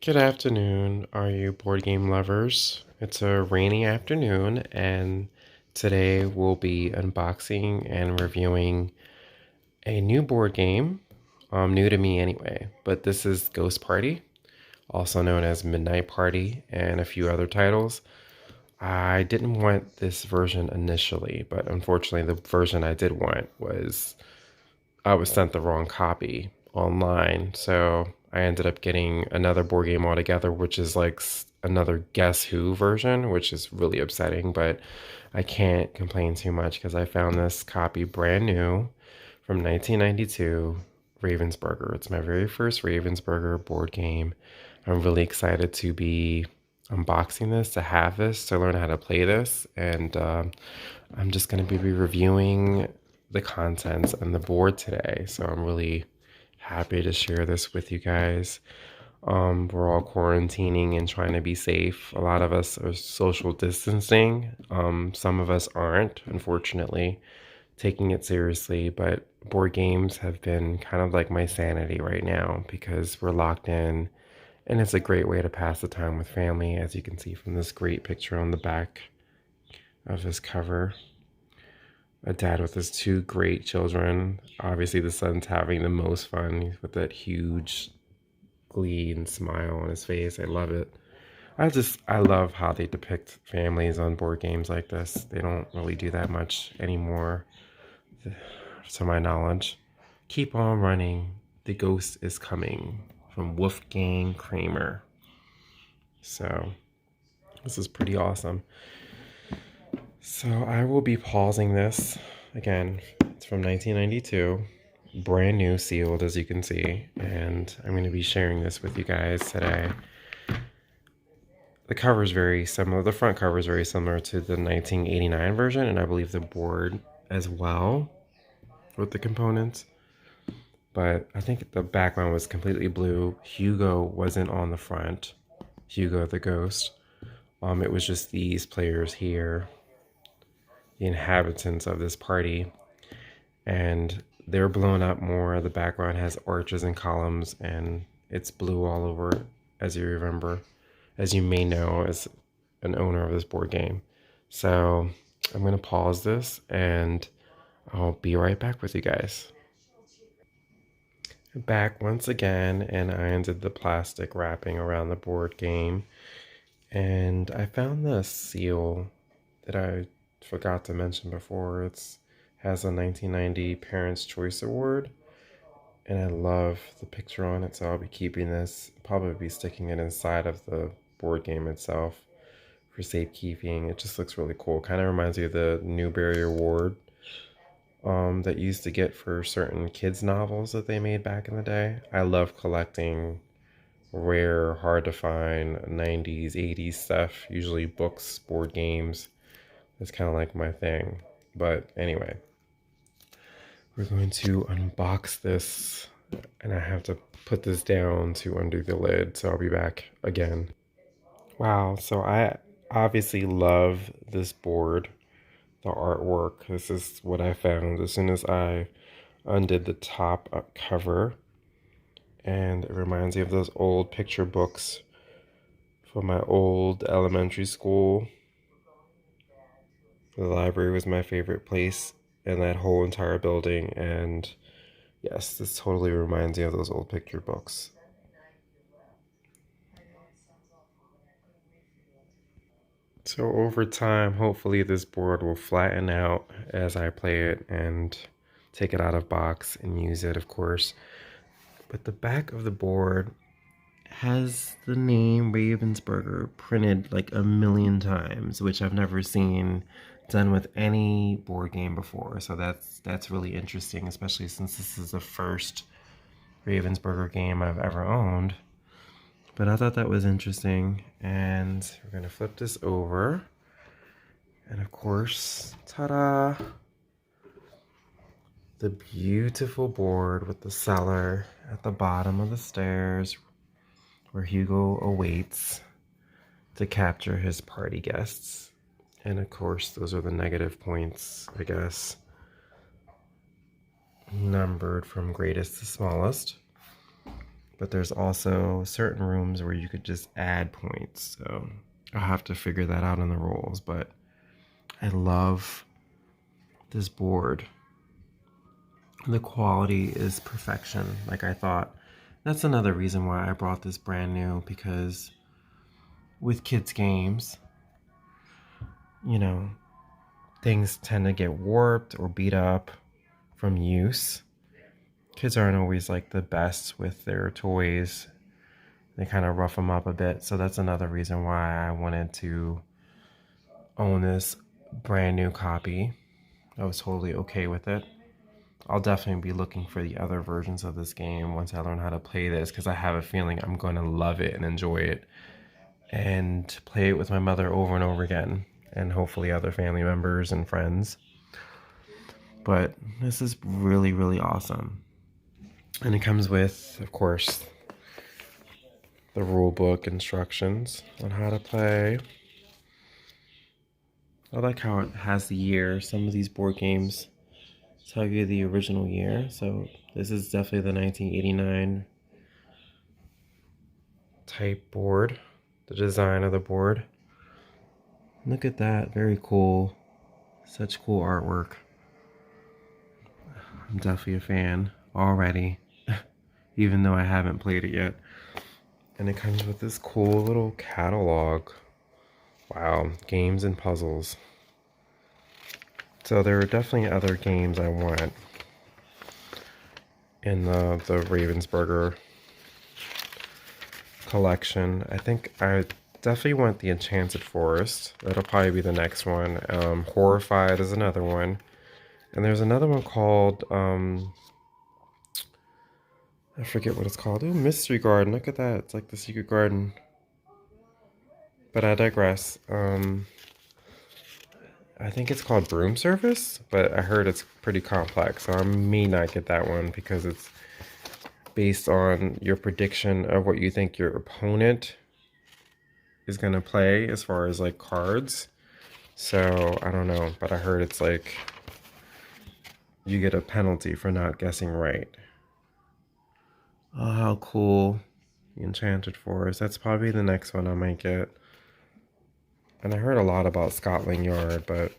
Good afternoon. Are you board game lovers? It's a rainy afternoon, and today we'll be unboxing and reviewing a new board game. New to me anyway, but this is Ghost Party, also known as Midnight Party, and a few other titles. I didn't want this version initially, but unfortunately, the version I did want was I was sent the wrong copy online. So I ended up getting another board game altogether, which is like another Guess Who version, which is really upsetting. But I can't complain too much because I found this copy brand new from 1992, Ravensburger. It's my very first Ravensburger board game. I'm really excited to be unboxing this, to have this, to learn how to play this. And I'm just going to be reviewing the contents and the board today. So I'm really happy to share this with you guys. We're all quarantining and trying to be safe. A lot of us are social distancing. Some of us aren't, unfortunately, taking it seriously. But board games have been kind of like my sanity right now because we're locked in. And it's a great way to pass the time with family, as you can see from this great picture on the back of this cover. A dad with his two great children. Obviously, the son's having the most fun with that huge glee and smile on his face. I love it. I love how they depict families on board games like this. They don't really do that much anymore, to my knowledge. Keep on running. The ghost is coming from Wolfgang Kramer. So, this is pretty awesome. So I will be pausing this again. It's from 1992, brand new, sealed, as you can see, and I'm going to be sharing this with you guys today. The cover is very similar. The front cover is very similar to the 1989 version, and I believe the board as well with the components. But I think the background was completely blue. Hugo wasn't on the front. Hugo the ghost. It was just these players here, the inhabitants of this party, and they're blown up more. The background has arches and columns, and it's blue all over, as you remember, as you may know as an owner of this board game. So I'm going to pause this, and I'll be right back with you guys. Back once again, and I undid the plastic wrapping around the board game, and I found the seal that I forgot to mention before. It's has a 1990 Parents' Choice Award, and I love the picture on it, so I'll be keeping this. Probably be sticking it inside of the board game itself for safekeeping. It just looks really cool. Kind of reminds me of the Newbery Award that you used to get for certain kids' novels that they made back in the day. I love collecting rare, hard to find 90s, 80s stuff, usually books, board games. It's kind of like my thing. But anyway, we're going to unbox this, and I have to put this down to undo the lid, so I'll be back again. Wow, so I obviously love this board, the artwork. This is what I found as soon as I undid the top cover, and it reminds me of those old picture books from my old elementary school. The library was my favorite place in that whole entire building, and yes, this totally reminds me of those old picture books. So over time, hopefully this board will flatten out as I play it and take it out of box and use it, of course. But the back of the board has the name Ravensburger printed like a million times, which I've never seen done with any board game before. So that's really interesting, especially since this is the first Ravensburger game I've ever owned. But I thought that was interesting, and we're gonna flip this over. And of course, ta-da! The beautiful board with the cellar at the bottom of the stairs where Hugo awaits to capture his party guests. And of course, those are the negative points, I guess, numbered from greatest to smallest. but there's also certain rooms where you could just add points. So I'll have to figure that out in the rules, but I love this board. The quality is perfection, like I thought. That's another reason why I brought this brand new, because with kids' games, you know, things tend to get warped or beat up from use. Kids aren't always like the best with their toys. They kind of rough them up a bit. So that's another reason why I wanted to own this brand new copy. I was totally okay with it. I'll definitely be looking for the other versions of this game once I learn how to play this, because I have a feeling I'm going to love it and enjoy it and play it with my mother over and over again, and hopefully other family members and friends. But this is really, really awesome. And it comes with, of course, the rule book instructions on how to play. I like how it has the year. Some of these board games tell you the original year. So this is definitely the 1989 type board, the design of the board. Look at that, very cool. Such cool artwork. I'm definitely a fan already, even though I haven't played it yet. And it comes with this cool little catalog. Wow, games and puzzles. So there are definitely other games I want in the Ravensburger collection. I think I definitely want the Enchanted Forest. That'll probably be the next one. Horrified is another one. And there's another one called, I forget what it's called. Ooh, Mystery Garden. Look at that. It's like the Secret Garden. But I digress. I think it's called Broom Service, but I heard it's pretty complex, so I may not get that one because it's based on your prediction of what you think your opponent is going to play as far as like cards. So I don't know, but I heard it's like you get a penalty for not guessing right. Oh, how cool. The Enchanted Forest. That's probably the next one I might get. And I heard a lot about Scotland Yard, but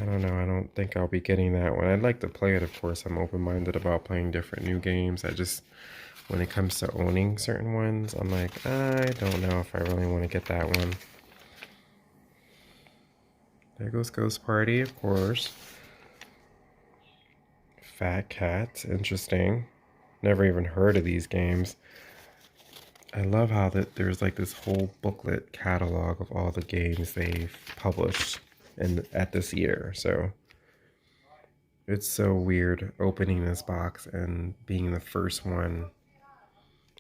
I don't know. I don't think I'll be getting that one. I'd like to play it, of course. I'm open-minded about playing different new games. I just, when it comes to owning certain ones, I'm like, I don't know if I really want to get that one. There goes Ghost Party, of course. Fat Cats, interesting. Never even heard of these games. I love how that there's like this whole booklet catalog of all the games they've published at this year. So it's so weird opening this box and being the first one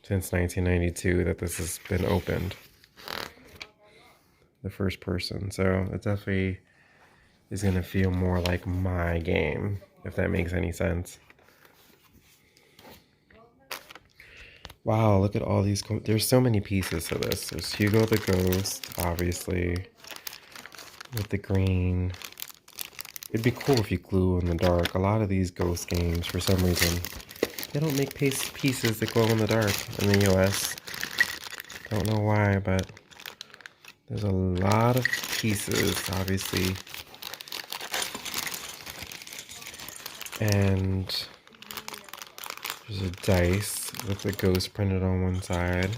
since 1992 that this has been opened. The first person. So it definitely is going to feel more like my game, if that makes any sense. Wow, look at all these. There's so many pieces to this. There's Hugo the Ghost, obviously, with the green. It'd be cool if you glue in the dark. A lot of these ghost games, for some reason, they don't make pieces that glow in the dark in the US. Don't know why, but there's a lot of pieces, obviously. And there's a dice with the ghost printed on one side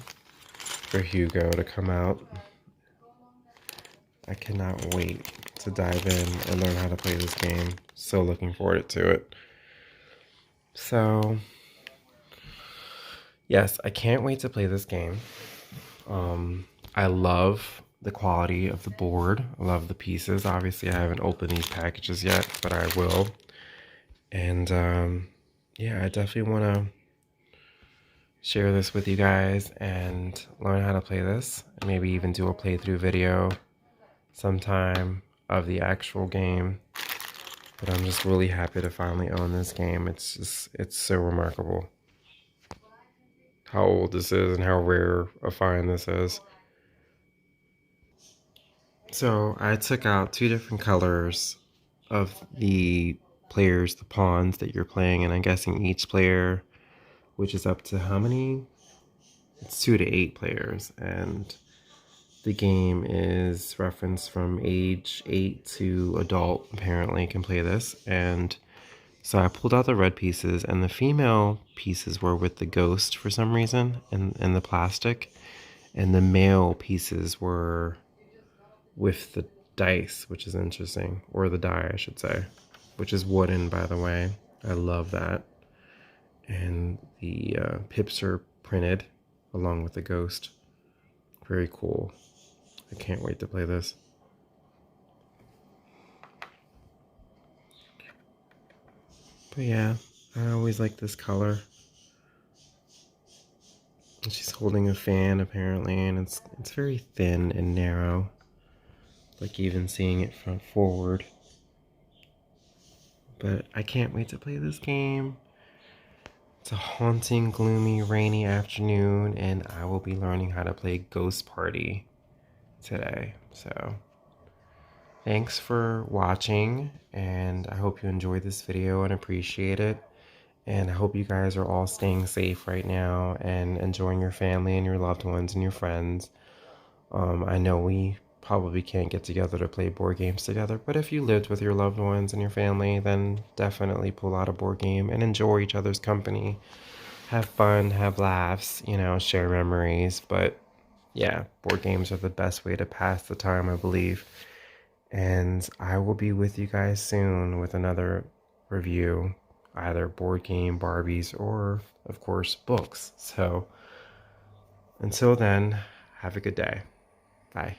for Hugo to come out. I cannot wait to dive in and learn how to play this game. So looking forward to it. So, yes, I can't wait to play this game. I love the quality of the board. I love the pieces. Obviously, I haven't opened these packages yet, but I will. And yeah, I definitely want to share this with you guys and learn how to play this. And maybe even do a playthrough video sometime of the actual game. But I'm just really happy to finally own this game. It's so remarkable how old this is and how rare a find this is. So I took out two different colors of the players, the pawns that you're playing, and I'm guessing each player which is up to how many? It's 2 to 8 players, and the game is referenced from age 8 to adult, apparently, can play this. And so I pulled out the red pieces, and the female pieces were with the ghost for some reason in the plastic, and the male pieces were with the dice, which is interesting, or the die, I should say, which is wooden, by the way. I love that. And the pips are printed along with the ghost. Very cool. I can't wait to play this. But yeah, I always like this color. She's holding a fan apparently, and it's very thin and narrow. Like even seeing it from forward. But I can't wait to play this game. It's a haunting, gloomy, rainy afternoon, and I will be learning how to play Ghost Party today. So thanks for watching, and I hope you enjoyed this video and appreciate it. And I hope you guys are all staying safe right now and enjoying your family and your loved ones and your friends. I know we probably can't get together to play board games together, but if you lived with your loved ones and your family, then definitely pull out a board game and enjoy each other's company. Have fun, have laughs, you know, share memories. But yeah, board games are the best way to pass the time, I believe. And I will be with you guys soon with another review, either board game, Barbies, or of course books. So until then, have a good day. Bye.